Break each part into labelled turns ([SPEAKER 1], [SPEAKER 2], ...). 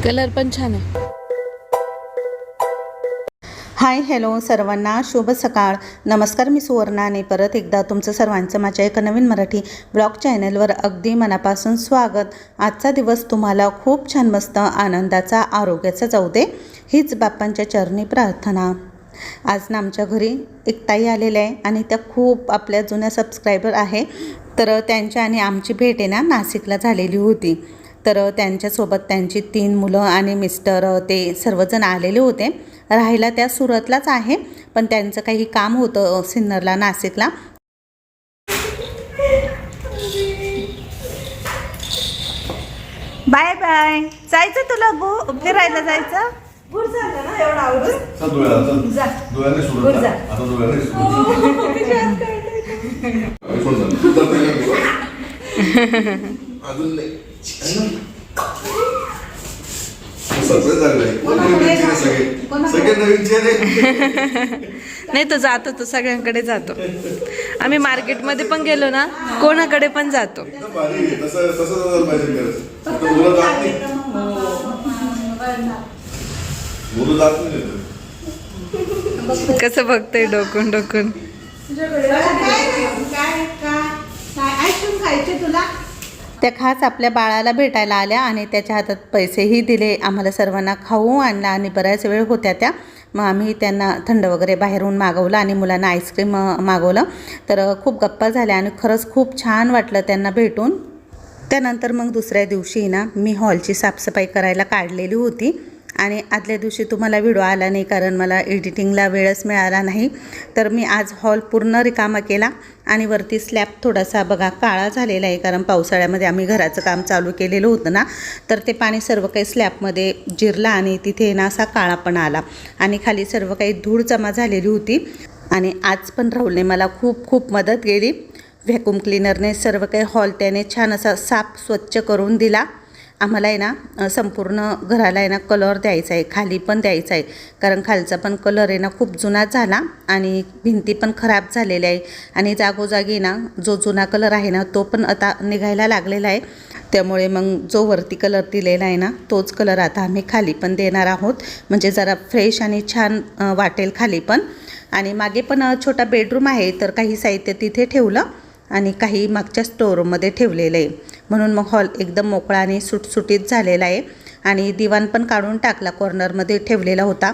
[SPEAKER 1] Colour पण छान आहे।
[SPEAKER 2] हाय हॅलो सर्वांना शुभ सकाळ। नमस्कार, मी सुवर्णा आणि परत एकदा तुमचं सर्वांचं माझ्या एका नवीन मराठी ब्लॉग चॅनलवर अगदी मनापासून स्वागत। आजचा दिवस तुम्हाला खूप छान मस्त आनंदाचा आरोग्याचा जाऊ दे, हीच बाप्पांच्या चरणी प्रार्थना। आज ना आमच्या घरी एक ताई आलेल्या आहे आणि त्या खूप आपल्या जुन्या सबस्क्रायबर आहे। तर त्यांच्या आणि आमची भेट आहे ना नाशिकला झालेली होती। तर त्यांच्यासोबत त्यांची 3 मुलं आणि मिस्टर ते सर्वजण आलेले होते। राहायला त्या सुरतलाच आहे, पण त्यांचं काही काम होतं सिन्नरला नाशिकला। Bye bye. जायचं तुला फिरायला जायचं?
[SPEAKER 3] गुड झालं ना एवढा आवडून जा
[SPEAKER 4] डोळ्याने
[SPEAKER 3] गुड
[SPEAKER 4] सोडून
[SPEAKER 3] जा
[SPEAKER 4] आता डोळ्याने अजून नाही सरप्राईज झालेलं सगळे नवीन चेहरे।
[SPEAKER 1] नाही तो जातो, तो सगळ्यांकडे जातो। आम्ही मार्केटमध्ये पण गेलो ना कोणाकडे पण जातो।
[SPEAKER 4] भारी आहे, तसं झालं पाहिजे खरंच। आता मुलं जात नाही, मुलं जात नाही।
[SPEAKER 1] कसं बघतोय डोकून डोकून।
[SPEAKER 3] खायचे तुला
[SPEAKER 2] त्या खास आपल्या बाळाला भेटायला आल्या आणि त्याच्या हातात पैसेही दिले। आम्हाला सर्वांना खाऊ आणला आणि बऱ्याच वेळ होत्या त्या। मग आम्ही त्यांना थंड वगैरे बाहेरून मागवलं आणि मुलांना आईस्क्रीम मागवलं। तर खूप गप्पा झाल्या आणि खरंच खूप छान वाटलं त्यांना भेटून। त्यानंतर मग दुसऱ्या दिवशी ना मी हॉलची साफसफाई करायला काढलेली होती आणि आदल्या दिवशी तुम्हाला व्हिडिओ आला नाही कारण मला एडिटिंगला वेळच मिळाला नाही। तर मी आज हॉल पूर्ण रिकामा केला आणि वरती स्लॅब थोडासा बघा काळा झालेला आहे, कारण पावसाळ्यामध्ये आम्ही घराचं काम चालू केलेलं होतं ना, तर ते पाणी सर्व काही स्लॅबमध्ये जिरलं आणि तिथे ना असा काळा पण आला आणि खाली सर्व काही धूळ जमा झालेली होती। आणि आज पण राहुलने मला खूप मदत केली। व्हॅक्यूम क्लीनरने सर्व काही हॉल त्याने छान असा साफ स्वच्छ करून दिला। आम्हाला आहे ना संपूर्ण घराला आहे ना कलर द्यायचा आहे, खाली पण द्यायचा आहे, कारण खालचा पण कलर आहे ना खूप जुना झाला आणि भिंती पण खराब झालेल्या आहे आणि जागोजागी ना जो जुना कलर आहे ना तो पण आता निघायला लागलेला आहे। त्यामुळे मग जो वरती कलर दिलेला आहे ना तोच कलर आता आम्ही खाली पण देणार आहोत, म्हणजे जरा फ्रेश आणि छान वाटेल खाली पण। आणि मागे पण छोटा बेडरूम आहे, तर काही साहित्य तिथे ठेवलं आणि काही मागच्या स्टोअरमध्ये ठेवलेलं आहे, म्हणून मग हॉल एकदम मोकळा आणि सुटसुटीत झालेला आहे। आणि दिवाण पण काढून टाकला, कॉर्नरमध्ये ठेवलेला होता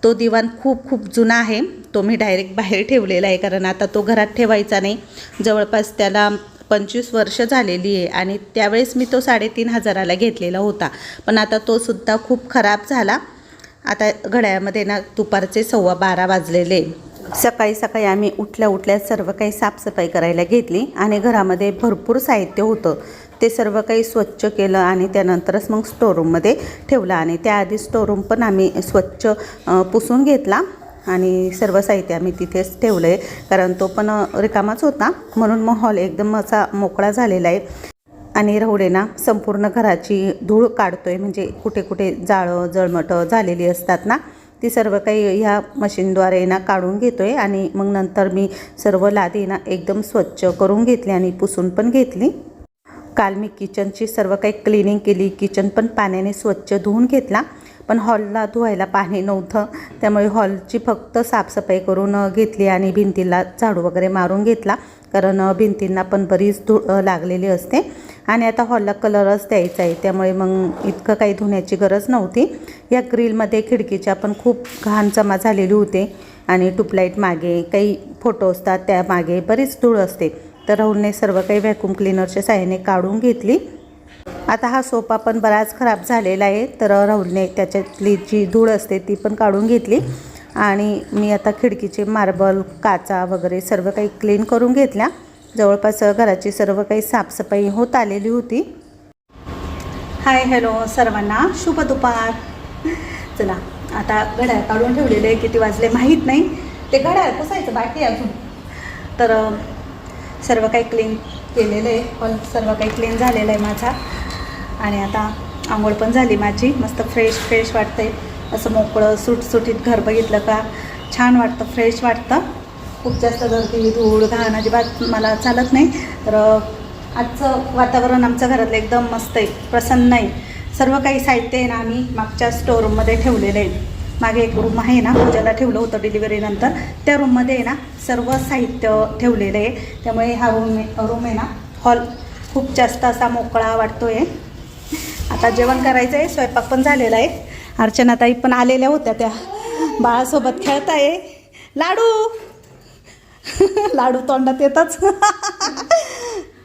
[SPEAKER 2] तो दिवाण खूप जुना आहे, तो मी डायरेक्ट बाहेर ठेवलेला आहे, कारण आता तो घरात ठेवायचा नाही। जवळपास त्याला 25 वर्ष झालेली आहे आणि त्यावेळेस मी तो 3,500ला घेतलेला होता, पण आता तो सुद्धा खूप खराब झाला। आता घड्याळामध्ये ना दुपारचे 12:15 वाजलेले। सकाळी आम्ही उठल्या सर्व काही साफसफाई करायला घेतली आणि घरामध्ये भरपूर साहित्य होतं, ते सर्व काही स्वच्छ केलं आणि त्यानंतरच मग स्टोरूममध्ये ठेवलं। आणि त्याआधी स्टोरूम पण आम्ही स्वच्छ पुसून घेतला आणि सर्व साहित्य आम्ही तिथेच ठेवलं आहे, कारण तो पण रिकामाच होता, म्हणून मग हॉल एकदम असा मोकळा झालेला आहे। आणि राहुले ना संपूर्ण घराची धूळ काढतोय, म्हणजे कुठे कुठे जळमटं झालेली असतात ना ती सर्व काही ह्या मशीनद्वारे ना काढून घेतोय। आणि मग नंतर मी सर्व लादी ना एकदम स्वच्छ करून घेतली आणि पुसून पण घेतली। काल मी किचनची सर्व काही क्लिनिंग केली, किचन पण पाण्याने स्वच्छ धुवून घेतला, पण हॉलला धुवायला पाणी नव्हतं, त्यामुळे हॉलची फक्त साफसफाई करून घेतली आणि भिंतीला झाडू वगैरे मारून घेतला, कारण भिंतींना पण बरीच धूळ लागलेली असते। आणि आता हॉलला कलरच द्यायचा आहे, त्यामुळे मग इतकं काही धुण्याची गरज नव्हती। या ग्रिलमध्ये खिडकीच्या पण खूप घाण जमा झालेली होते आणि ट्यूबलाईट मागे काही फोटो असतात, त्या मागे बरीच धूळ असते, तर राहुलने सर्व काही व्हॅक्यूम क्लीनरच्या साहाय्याने काढून घेतली। आता हा सोफा पण बराच खराब झालेला आहे, तर राहुलने त्याच्यातली जी धूळ असते ती पण काढून घेतली आणि मी आता खिडकीचे मार्बल काचा वगैरे सर्व काही क्लीन करून घेतल्या। जवळपास घराची सर्व काही साफसफाई होत आलेली होती। हाय हॅलो सर्वांना शुभ दुपार। चला आता घड्याळ काढून ठेवलेले आहे, किती वाजले माहीत नाही, ते घड्याळ पुसायचं बाकी अजून। तर सर्व काही क्लीन केलेलं आहे, पण सर्व काही क्लीन झालेलं आहे माझा। आणि आता आंघोळ पण झाली माझी, मस्त फ्रेश वाटतंय, असं मोकळं सुटसुटीत घर बघितलं का छान वाटतं, फ्रेश वाटतं। खूप जास्त गर्दी धूळ घाण अजिबात मला चालत नाही। तर आजचं वातावरण आमच्या घरातलं एकदम मस्त आहे, प्रसन्न आहे, सर्व काही साहित्य आहे ना आम्ही मागच्या स्टोअरूममध्ये ठेवलेलं आहे. मागे एक रूम आहे ना, पूजाला ठेवलं होतं डिलिव्हरीनंतर, त्या रूममध्ये आहे ना सर्व साहित्य ठेवलेलं आहे. त्यामुळे हा रूम आहे ना, हॉल खूप जास्त असा मोकळा वाटतो आहे. आता जेवण करायचं आहे, स्वयंपाक पण झालेला आहे. अर्चनाताई पण आलेल्या होत्या, त्या बाळासोबत खेळत आहे. लाडू लाडू तोंडात येतच.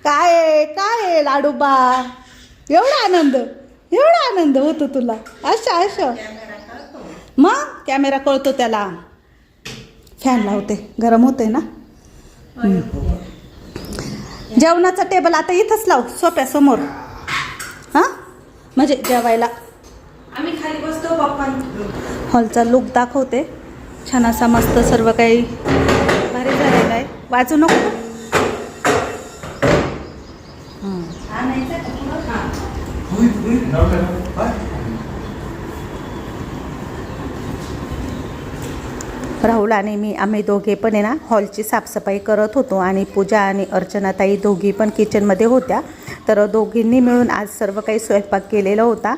[SPEAKER 2] काय काय लाडू बा, एवढा आनंद होतो तुला. अशा मग कॅमेरा कळतो त्याला. फॅन लावते, गरम होते ना. जेवणाचा टेबल आता इथंच लाव, सोप्यासमोर. हां, म्हणजे जेवायला
[SPEAKER 3] आम्ही खाली बसतो पप्पा.
[SPEAKER 2] हॉलचा लुक दाखवते. छान असा मस्त सर्व काही भारी झालेला आहे. वाजू नको. राहुल आणि मी आम्ही दोघे पण आहे ना हॉलची साफसफाई करत होतो आणि पूजा आणि अर्चनाताई दोघी पण किचनमध्ये होत्या. तर दोघींनी मिळून आज सर्व काही स्वयंपाक केलेला होता.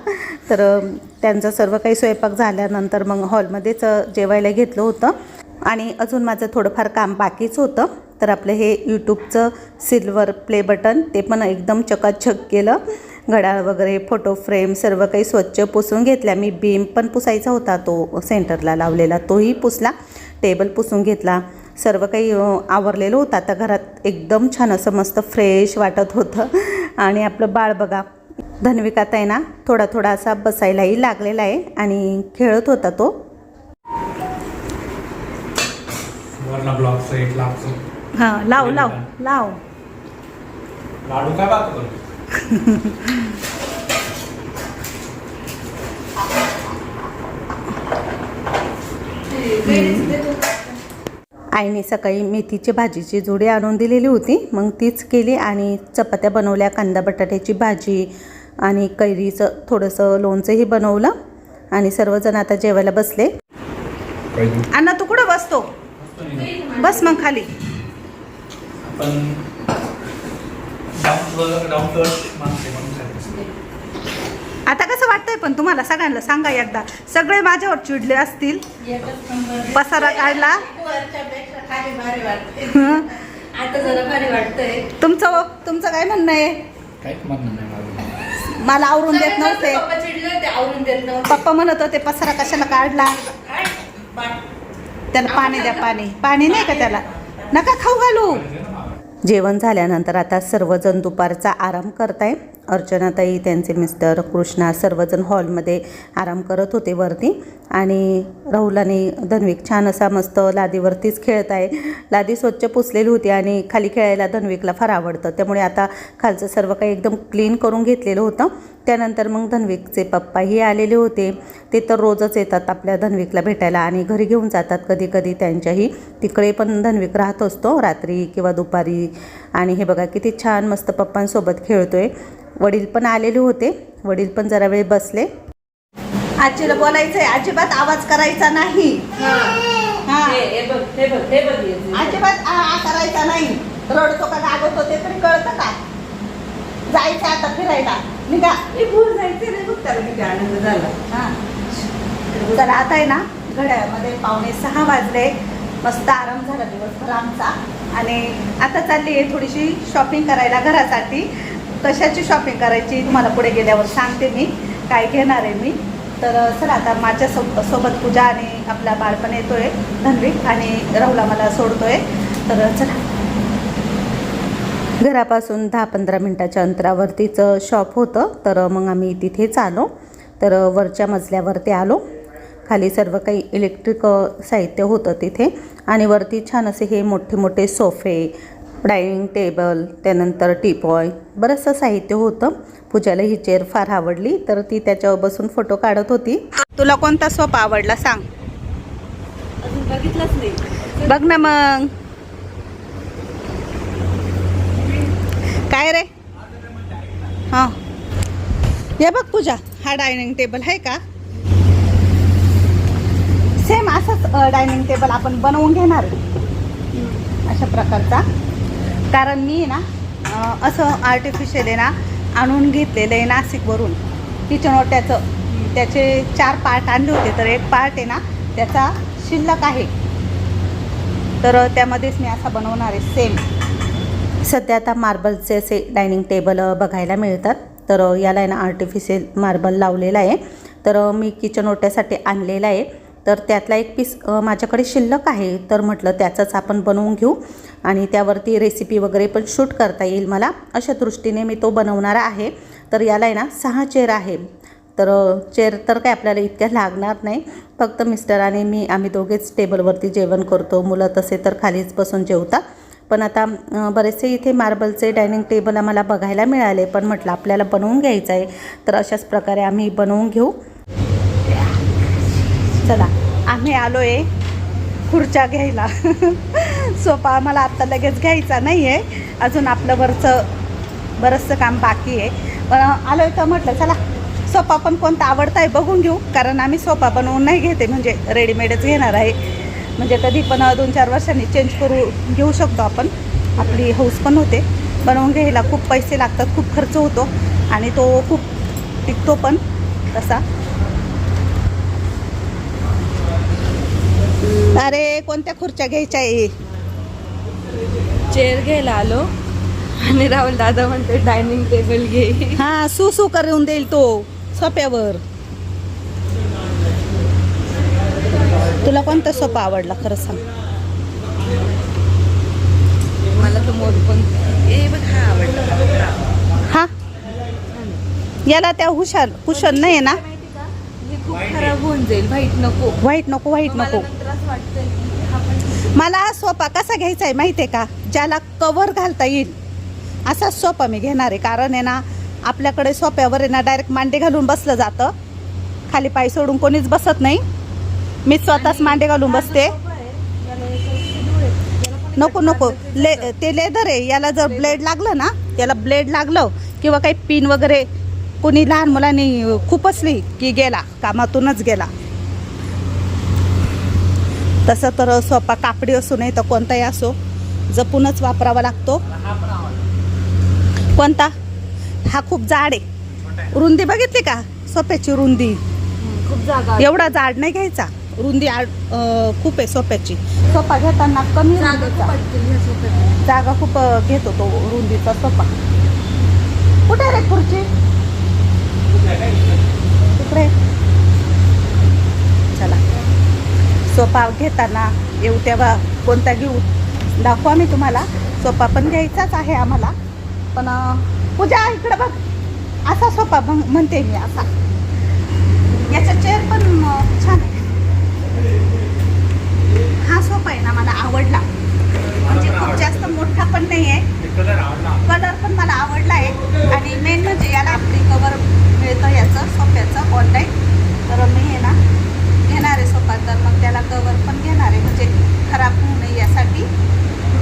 [SPEAKER 2] तर त्यांचा सर्व काही स्वयंपाक झाल्यानंतर मग हॉलमध्येच जेवायला घेतलं होतं आणि अजून माझं थोडंफार काम बाकीच होतं. तर आपलं हे यूट्यूबचं सिल्वर प्ले बटन ते पण एकदम चकाचक केलं. घड्याळ वगैरे, फोटो फ्रेम सर्व काही स्वच्छ पुसून घेतल्या. मी बीम पण पुसायचा होता, तो सेंटरला लावलेला तोही पुसला. टेबल पुसून घेतला. सर्व काही आवरलेलं होतं. आता घरात एकदम छान असं मस्त फ्रेश वाटत होतं. आणि आपलं बाळ बघा, धन्विकात आहे ना थोडा थोडा असा बसायलाही लागलेला आहे आणि खेळत होता तो. हां, लाव लाव लाव.
[SPEAKER 5] लाडू काय बात करू.
[SPEAKER 2] आईने सकाळी मेथीची भाजीची जोडी आणून दिलेली होती, मग तीच केली आणि चपात्या बनवल्या. कांदा बटाट्याची भाजी आणि कैरीचं थोडंसं लोणचंही बनवलं आणि सर्वजण आता जेवायला बसले. अण्णा तू कुठं बसतो? बस मग खाली.
[SPEAKER 5] पण
[SPEAKER 2] आता कसं वाटतंय पण तुम्हाला सगळ्यांना सांगा एकदा. सगळे माझ्यावर चिडले असतील, पसारा काढला.
[SPEAKER 3] आता जरा भारी वाटतंय.
[SPEAKER 2] तुमचं काय म्हणणं आहे?
[SPEAKER 5] काहीच म्हणणं नाही माझं.
[SPEAKER 2] मला आवरून देत नव्हते.
[SPEAKER 3] पप्पा चिडले होते, आवरून देत नव्हते.
[SPEAKER 2] पप्पा म्हणत होते पसारा कशाला काढला. त्याला पाणी द्या. पाणी नाही का त्याला, नका खाऊ घालू. जेवण झाल्यानंतर आता सर्वजण दुपारचा आराम करताय. अर्चनाताई, त्यांचे मिस्टर, कृष्णा सर्वजण हॉलमध्ये आराम करत होते वरती. आणि राहुल आणि धन्विक छान असा मस्त लादीवरतीच खेळत आहे. लादी स्वच्छ पुसलेली होती आणि खाली खेळायला धन्विकला फार आवडतं, त्यामुळे आता खालचं सर्व काही एकदम क्लीन करून घेतलेलं होतं. त्यानंतर मग धन्विकचे पप्पाही आलेले होते. ते तर रोजच येतात आपल्या धन्विकला भेटायला आणि घरी घेऊन जातात कधी कधी त्यांच्याही. तिकडे पण धन्विक राहत असतो रात्री किंवा दुपारी. आणि हे बघा किती छान मस्त पप्पांसोबत खेळतोय. वडील पण आलेले होते, वडील पण जरा वेळ बसले. आजीला बोलायचंय, अजिबात आवाज करायचा नाही. अजिबात करायचा नाही. रडतो का गागवतो ते तरी कळतं का? जायचं आता फिरायला, निघा.
[SPEAKER 3] भूल जायचं नाही, बघ त्याला किती आनंद झाला.
[SPEAKER 2] हां, चला आता आहे ना घड्याळमध्ये 5:45 वाजले. मस्त आराम झाला दिवसभर आमचा. आणि आता चालली आहे थोडीशी शॉपिंग करायला घरासाठी. कशाची शॉपिंग करायची तुम्हाला पुढे गेल्यावर सांगते मी, काय घेणार आहे मी. तर चला आता माझ्या सोबत पूजा आणि आपला बाळ पण येतोय धन्विक, आणि राहुला मला सोडतोय. तर चला. घरापासून 10-15 मिनटाच्या अंतरावरतीच शॉप होतं. तर मग आम्ही तिथेच आलो. तर वरच्या मजल्यावरती आलो. खाली सर्व काही इलेक्ट्रिक साहित्य होतं तिथे. आणि वरती छान असे हे मोठे मोठे सोफे, डायनिंग टेबल, त्यानंतर टीपॉय, बरंचसं साहित्य होतं. पूजाला ही चेअर फार आवडली, तर ती त्याच्यावर बसून फोटो काढत होती. तुला कोणता सोफा आवडला सांग?
[SPEAKER 3] अजून बघितलंच नाही.
[SPEAKER 2] बघ ना मग. काय रे? हां, हे बघ पूजा, हा डायनिंग टेबल आहे का? सेम असंच डायनिंग टेबल आपण बनवून घेणार अशा प्रकारचा. कारण मी ना असं आर्टिफिशियल आहे ना आणून घेतलेलं आहे नाशिकवरून. किचन ओट्याचं त्याचे 4 पार्ट आणले होते, तर एक पार्ट आहे ना त्याचा शिल्लक आहे, तर त्यामध्येच मी असा बनवणार आहे सेम. सध्या आता मार्बलचे असे डायनिंग टेबल बघायला मिळतात, तर याला आहे ना आर्टिफिशियल मार्बल लावलेला आहे. तर मी किचन ओट्यासाठी आणलेला आहे, तर त्यातला एक पीस माझ्याकडे शिल्लक आहे, तर म्हटलं त्याचंच आपण बनवून घेऊ आणि त्यावरती रेसिपी वगैरे पण शूट करता येईल मला, अशा दृष्टीने मी तो बनवणार आहे. तर याला आहे ना 6 चेअर आहे, तर चेअर तर काय आपल्याला इतक्या लागणार नाही, फक्त मिस्टर आणि मी आम्ही दोघेच टेबलवरती जेवण करतो, मुलं तसे तर खालीच बसून जेवतात. पण आता बरेचसे इथे मार्बलचे डायनिंग टेबल आम्हाला बघायला मिळाले, पण म्हटलं आपल्याला बनवून घ्यायचं आहे, तर अशाच प्रकारे आम्ही बनवून घेऊ. चला आम्ही आलो आहे खुर्च्या घ्यायला. सोफा आम्हाला आत्ता लगेच घ्यायचा नाही आहे, अजून आपलं बरंचसं काम बाकी आहे, पण आलो आहे तर म्हटलं चला सोफा पण कोणता आवडता आहे बघून घेऊ, कारण आम्ही सोफा बनवून नाही घेते, म्हणजे रेडीमेडच घेणार आहे, म्हणजे कधी पण 2-4 वर्षांनी चेंज करू घेऊ शकतो आपण, आपली हौस पण होते. बनवून घ्यायला खूप पैसे लागतात, खूप खर्च होतो आणि तो खूप टिकतो पण तसा. अरे कोणत्या खुर्च्या घ्यायच्या आहे?
[SPEAKER 1] चेअर घ्यायला आलो आणि राहुल दादा म्हणते डायनिंग टेबल घे.
[SPEAKER 2] हां सू करून देईल तो सोप्यावर. तुला कोणता सोफा आवडला खरं सांग?
[SPEAKER 1] मला तर मोर पण बघ हा आवडला.
[SPEAKER 2] हा याला त्या कुशन नाही आहे ना,
[SPEAKER 1] हे खूप खराब होऊन जाईल, व्हाईट नको.
[SPEAKER 2] व्हाईट नको.
[SPEAKER 1] नंतर असं वाटतंय की हा पण
[SPEAKER 2] मला सोफा कसा घ्यायचा आहे माहिती आहे का, ज्याला कवर घालता येईल असाच सोफा मी घेणार आहे. कारण आहे ना आपल्याकडे सोफ्यावर आहे ना डायरेक्ट मांडे घालून बसलं जातं, खाली पाय सोडून कोणीच बसत नाही, मी स्वतःच मांडे घालून बसते. नको ते लेदर आहे, याला जर ब्लेड लागलं ना, याला ब्लेड लागलं किंवा काही पिन वगैरे कोणी लहान मुलांनी खूपसली की गेला, कामातूनच गेला. तसं तर सोफा कापडी असो नाही तर कोणताही असो जपूनच वापरावा लागतो. कोणता? हा खूप जाड आहे, रुंदी बघितली का सोफ्याची रुंदी?
[SPEAKER 1] खूप जागा
[SPEAKER 2] एवढा जाड नाही घ्यायचा, रुंदी खूप आहे सोफ्याची. सोफा घेताना कमी रुंदीचा. जागा खूप घेतो तो रुंदीचा सोफा. कुठे रे खुर्ची? तिकडे. चला सोफा घेताना येऊ तेव्हा कोणता घेऊ दाखवा मी तुम्हाला. सोफा पण घ्यायचाच आहे आम्हाला, पण पूजा इकडे बघ, असा सोफा म्हणते मी, असा. याचा चेअर पण छान आहे. हा सोफा आहे ना मला आवडला, म्हणजे खूप जास्त मोठा पण नाही आहे, कलर पण मला आवडला आहे, आणि मेन म्हणजे याला आपली कवर मिळतं याचं सोफ्याचं ऑनलाईन. तर मी आहे ना घेणार आहे सोफा, तर मग त्याला कवर पण घेणार आहे, म्हणजे खराब होऊ नये यासाठी.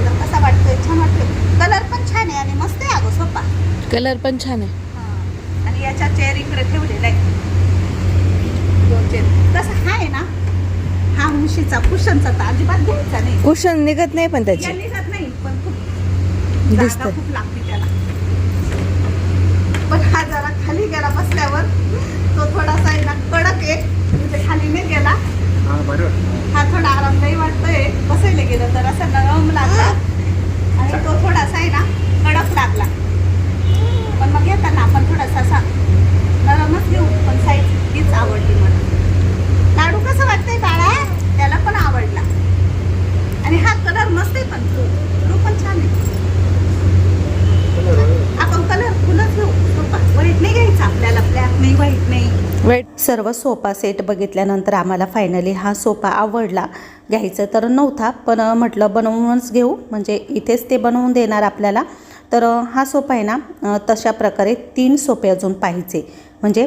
[SPEAKER 2] तर कसा वाटतोय? छान वाटतोय, कलर पण छान आहे आणि मस्त आहे अगं सोफा.
[SPEAKER 1] कलर पण छान आहे.
[SPEAKER 2] हां, आणि याच्या चेअर इकडे ठेवलेला आहे, 2 चेअर. तसं हा आहे ना, हा उशीचा कुशनचा तर अजिबात घ्यायचा नाही,
[SPEAKER 1] कुशन निघत नाही पण त्याची
[SPEAKER 2] निघत नाही, पण खूप
[SPEAKER 1] दिसतं.
[SPEAKER 2] जागा खूप लागते त्याला. पण हा जरा खाली गेला बसल्यावर, तो थोडासा आहे ना कडक आहे, म्हणजे खाली नाही गेला. हा थोडा आरामदायी वाटतोय, बसायला गेलं तर असं नरम लागला, आणि तो थोडासा आहे ना कडक लागला. पण मग घेताना आपण थोडासा असा नरमच घेऊ, पण साईज हीच आवडली मला. लाडू कसं वाटतंय बाळा? त्याला पण आवडला, आणि हा कलर मस्त आहे, पण तो पण छान आहे. आपण कलर फुलच घेऊ, व्हाईट नाही घ्यायचा आपल्याला, ब्लॅक नाही, व्हाईट नाही. सर्व सोफा सेट बघितल्यानंतर आम्हाला फायनली हा सोफा आवडला. घ्यायचं तर नव्हता, पण म्हटलं बनवूनच घेऊ, म्हणजे इथेच ते बनवून देणार आपल्याला. तर हा सोफा आहे ना तशा प्रकारे 3 सोफे अजून पाहिजे, म्हणजे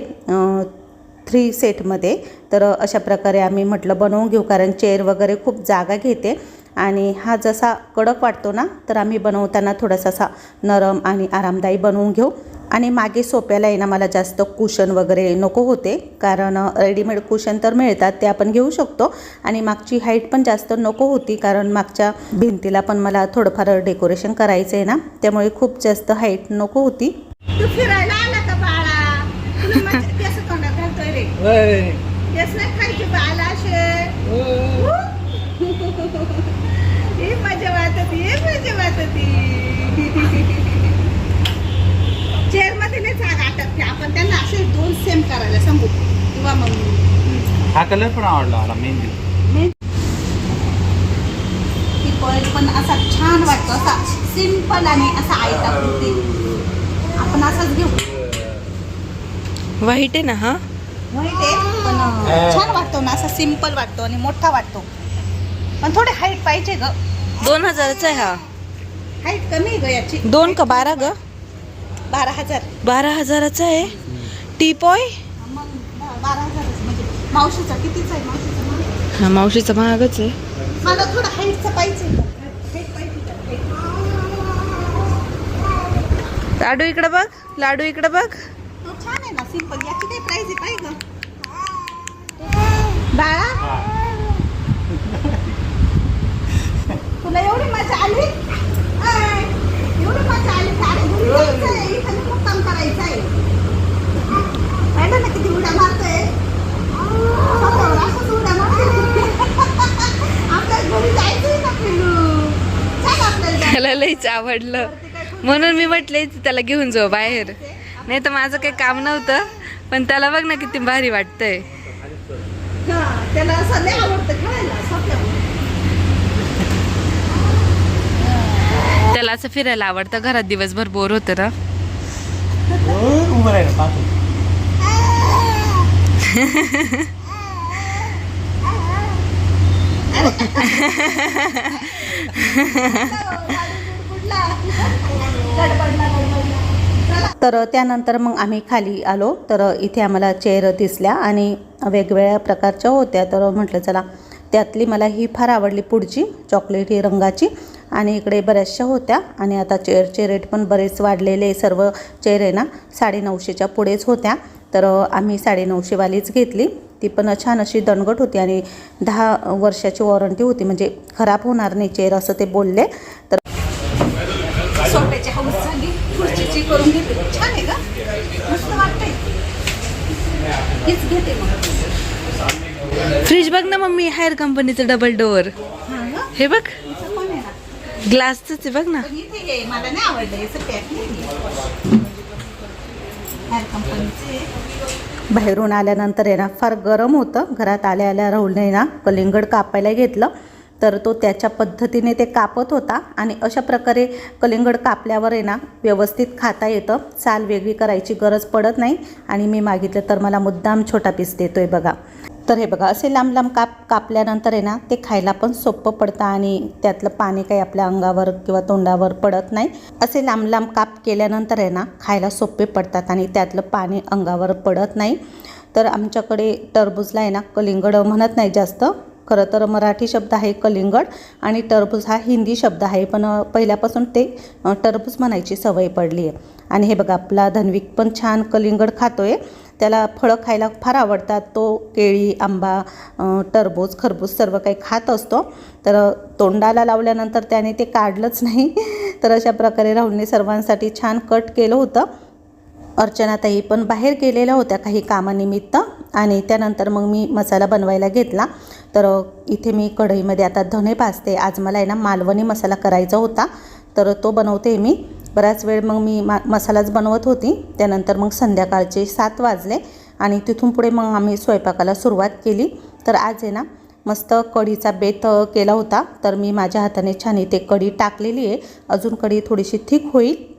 [SPEAKER 2] 3 सेटमध्ये. तर अशा प्रकारे आम्ही म्हटलं बनवून घेऊ, कारण चेअर वगैरे खूप जागा घेते, आणि हा जसा कडक वाटतो ना, तर आम्ही बनवताना थोडासा असा नरम आणि आरामदायी बनवून घेऊ. आणि मागे सोप्याला आहे ना मला जास्त कुशन वगैरे नको होते, कारण रेडीमेड कुशन तर मिळतात ते आपण घेऊ शकतो, आणि मागची हाईट पण जास्त नको होती, कारण मागच्या भिंतीला पण मला थोडंफार डेकोरेशन करायचं आहे ना, त्यामुळे खूप जास्त हाईट नको होती. तू फिरायला आला का बाळा? केस तोंडात घालतोय रे. केस नाही खायचे बाला असे. हे मजा वाटत, हे मजा वाटत. चेअर मध्ये नाही जागा आटत. आपण त्यांना असे 2 सेम करायला सांगू किंवा मग
[SPEAKER 5] हा कलर पण आवडला मला मेहंदी.
[SPEAKER 2] ती पॉइंट पण असा छान वाटतो, असा सिंपल आणि असा आयता कुर्ती आपण असाच घेऊ.
[SPEAKER 1] व्हाईट आहे ना हा?
[SPEAKER 2] माहित आहे पण छान वाटतो ना, असा सिंपल वाटतो आणि मोठा वाटतो. पण थोडे हाईट पाहिजे ग.
[SPEAKER 1] 2000चा आहे हा.
[SPEAKER 2] हाईट कमी आहे ग याची.
[SPEAKER 1] 2 का 12 ग?
[SPEAKER 2] 12,000.
[SPEAKER 1] 12,000चा आहे. टीपॉय
[SPEAKER 2] मग 12,000 म्हणजे मावशीचा कितीचा आहे? मावशीचा महाग.
[SPEAKER 1] हा मावशीचा महागच आहे.
[SPEAKER 2] मला थोडं हाईटचा पाहिजे. हाईट पाहिजे का? height.
[SPEAKER 1] लाडू इकडे बघ, लाडू इकडे बघ.
[SPEAKER 2] तो छान आहे ना, सिंपल. याची काय प्राइस आहे पाहिजे ग बाळा. तुला एवढी मजा आली? एवढी मजा आली? गाडी घेऊन जायचंय, इथं मुक्काम करायचा आहे. पाहिलं ना किती उड्या मारतोय. स्वतःवर असंच उड्या मारतोय. आपल्या घरी जायचंय ना पिलू. चल आपल्याला जायचं.
[SPEAKER 1] त्याला लईच आवडलं म्हणून मी म्हटले त्याला घेऊन जाऊ बाहेर. नाही तर माझं काही काम नव्हतं, पण त्याला बघ ना किती भारी वाटतंय.
[SPEAKER 2] हा, त्याला असं लय आवडतं खेळायला स्वतःवर.
[SPEAKER 1] त्याला असं फिरायला आवडतं. घरात दिवसभर बोर होतं ना.
[SPEAKER 5] उभं राहिलं पाहतो.
[SPEAKER 2] तर त्यानंतर मग आम्ही खाली आलो. तर इथे आम्हाला चेअर दिसल्या आणि वेगवेगळ्या प्रकारच्या होत्या. तर म्हटलं चला, त्यातली मला ही फार आवडली पुढची चॉकलेटी रंगाची. आणि इकडे बऱ्याचशा होत्या. आणि आता चेअरचे रेट पण बरेच वाढलेले. सर्व चेअर आहे ना 950च्या पुढेच होत्या. तर आम्ही 950 वालीच घेतली. ती पण छान अशी दणकट होती आणि 10 वर्षाची वॉरंटी होती, म्हणजे खराब होणार नाही चेअर असं ते बोलले. तर सोफ्याची हौस झाली, खुर्चीची करून घेतली. छान आहे का? मस्त वाटतंय. हीच घेते मग.
[SPEAKER 1] फ्रीज बघ ना मम्मी, हायर कंपनीचं डबल डोअर.
[SPEAKER 2] हां गं,
[SPEAKER 1] हे बघ
[SPEAKER 2] इथं पण आहे ना.
[SPEAKER 1] ग्लासच आहे बघ ना.
[SPEAKER 2] पण इथे ये, मला नाही आवडलं याचं पॅक नाही. हायर कंपनीचे. बाहेरून आल्यानंतर आहे ना फार गरम होतं. घरात आल्या आल्या राहुलने ना कलिंगड कापायला घेतलं. तर तो त्याच्या पद्धतीने ते कापत होता. आणि अशा प्रकारे कलिंगड कापल्यावर आहे ना व्यवस्थित खाता येतं. साल वेगळी करायची गरज पडत नाही. आणि मी मागितलं तर मला मुद्दाम छोटा पीस देतोय बघा. तर हे बघा, असे लांब लांब कापल्यानंतर आहे ना ते खायला पण सोपं पडतं आणि त्यातलं पाणी काही आपल्या अंगावर किंवा तोंडावर पडत नाही. असे लांब लांब काप केल्यानंतर आहे ना खायला सोपे पडतात आणि त्यातलं पाणी अंगावर पडत नाही. तर आमच्याकडे टरबूजला आहे ना कलिंगड म्हणत नाही जास्त. खरं तर मराठी शब्द आहे कलिंगड आणि टरबूज हा हिंदी शब्द आहे. पण पहिल्यापासून ते टरबूज म्हणायची सवय पडली आहे. आणि हे बघा, आपला धन्विक पण छान कलिंगड खातोय. त्याला फळं खायला फार आवडतात. तो केळी, आंबा, टरबूज, खरबूज सर्व काही खात असतो. तर तोंडाला लावल्यानंतर त्याने ते काढलंच नाही. तर अशा प्रकारे राहुलने सर्वांसाठी छान कट केलं होतं. अर्चनाताई पण बाहेर गेलेल्या होत्या काही कामानिमित्त. आणि त्यानंतर मग मी मसाला बनवायला घेतला. तर इथे मी कढईमध्ये आता धने भाजते. आज मला आहे ना मालवणी मसाला करायचा होता, तर तो बनवते मी. बराच वेळ मग मी मसालाच बनवत होती. त्यानंतर मग संध्याकाळचे 7 वाजले आणि तिथून पुढे मग आम्ही स्वयंपाकाला सुरुवात केली. तर आज आहे ना मस्त कढीचा बेत केला होता. तर मी माझ्या हाताने छान इथे कढी टाकलेली आहे. अजून कढी थोडीशी थिक होईल.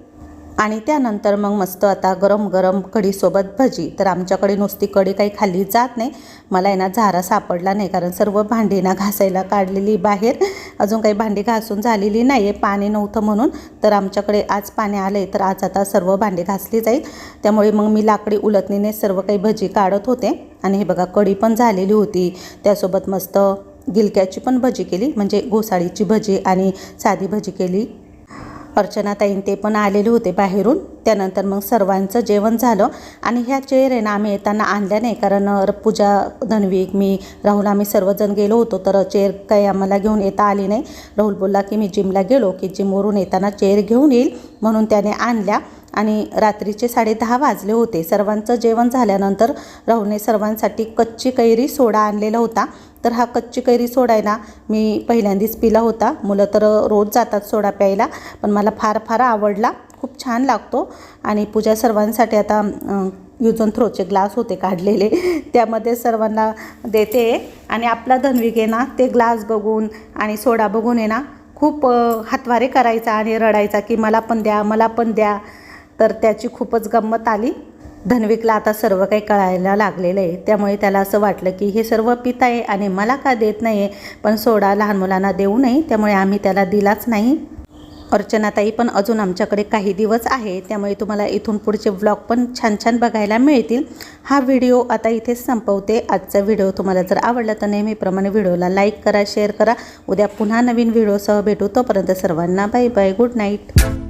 [SPEAKER 2] आणि त्यानंतर मग मस्त आता गरम गरम कढीसोबत भजी. तर आमच्याकडे नुसती कढी काही खाल्ली जात नाही. मला आहे ना झारा सापडला नाही, कारण सर्व भांडी ना घासायला काढलेली बाहेर. अजून काही भांडी घासून झालेली नाही आहे, पाणी नव्हतं म्हणून. तर आमच्याकडे आज पाणी आलं आहे, तर आज आता सर्व भांडी घासली जाईल. त्यामुळे मग मी लाकडी उलटणीने सर्व काही भजी काढत होते. आणि हे बघा, कढी पण झालेली होती. त्यासोबत मस्त गिलक्याची पण भजी केली, म्हणजे घोसाळीची भजी आणि साधी भजी केली. अर्चनाताईन ते पण आलेले होते बाहेरून. त्यानंतर मग सर्वांचं जेवण झालं. आणि ह्या चेअर आहे ना आम्ही येताना आणल्या नाही, कारण पूजा, धन्विक, मी, राहुल आम्ही सर्वजण गेलो होतो. तर चेअर काही आम्हाला घेऊन येता आली नाही. राहुल बोलला की मी जिमला गेलो की जिमवरून येताना चेअर घेऊन येईल, म्हणून त्याने आणल्या. आणि रात्रीचे 10:30 वाजले होते. सर्वांचं जेवण झाल्यानंतर राहुलने सर्वांसाठी कच्ची कैरी सोडा आणलेला होता. तर हा कच्ची कैरी सोडा आहे ना मी पहिल्यांदाच पिला होता. मुलं तर रोज जातात सोडा प्यायला, पण मला फार आवडला. खूप छान लागतो. आणि पूजा सर्वांसाठी आता यूज अँड थ्रोचे ग्लास होते काढलेले, त्यामध्ये सर्वांना देते. आणि आपला धन्विक आहे ना ते ग्लास बघून आणि सोडा बघून आहे ना खूप हातवारे करायचा आणि रडायचा की मला पण द्या, मला पण द्या. तर त्याची खूपच गंमत आली. धन्विकला आता सर्व काही कळायला लागलेलं आहे, त्यामुळे त्याला असं वाटलं की हे सर्व पित आहे आणि मला का देत नाही आहे. पण सोडा लहान मुलांना देऊ नये, त्यामुळे आम्ही त्याला दिलाच नाही. अर्चनाताई पण अजून आमच्याकडे काही दिवस आहे, त्यामुळे तुम्हाला इथून पुढचे व्लॉग पण छान बघायला मिळतील. हा व्हिडिओ आता इथेच संपवते. आजचा व्हिडिओ तुम्हाला जर आवडला तर नेहमीप्रमाणे व्हिडिओला लाईक करा, शेअर करा. उद्या पुन्हा नवीन व्हिडिओसह भेटू. तोपर्यंत सर्वांना बाय बाय, गुड नाईट.